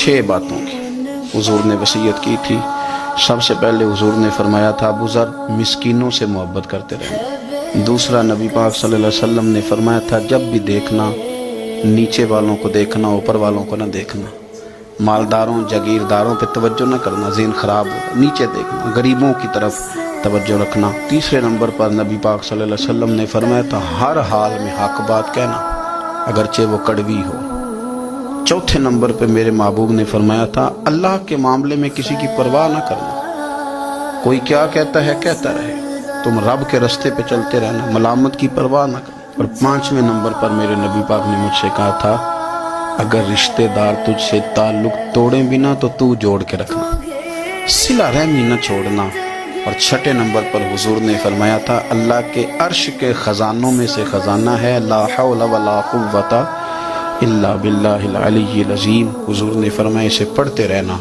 6 باتوں کی حضور نے وصیت کی تھی۔ سب سے پہلے حضور نے فرمایا تھا ابو ذر مسکینوں سے محبت کرتے رہنا۔ دوسرا نبی پاک صلی اللہ علیہ وسلم نے فرمایا تھا جب بھی دیکھنا نیچے والوں کو دیکھنا، اوپر والوں کو نہ دیکھنا، مالداروں جاگیرداروں پہ توجہ نہ کرنا، ذہن خراب ہوگا، نیچے دیکھنا، غریبوں کی طرف توجہ رکھنا۔ تیسرے نمبر پر نبی پاک صلی اللہ علیہ وسلم نے فرمایا تھا ہر حال میں حق بات کہنا اگرچہ وہ کڑوی ہو۔ چوتھے نمبر پہ میرے محبوب نے فرمایا تھا اللہ کے معاملے میں کسی کی پرواہ نہ کرنا، کوئی کیا کہتا ہے کہتا رہے، تم رب کے رستے پہ چلتے رہنا، ملامت کی پرواہ نہ کرنا۔ اور 5ویں نمبر پر میرے نبی پاک نے مجھ سے کہا تھا اگر رشتہ دار تجھ سے تعلق توڑیں بھی نہ تو جوڑ کے رکھنا، صلہ رحمی نہ چھوڑنا۔ اور 6 نمبر پر حضور نے فرمایا تھا اللہ کے عرش کے خزانوں میں سے خزانہ ہے لا حول ولا قوت الا باللہ العلی العظیم۔ حضور نے فرمایا اسے پڑھتے رہنا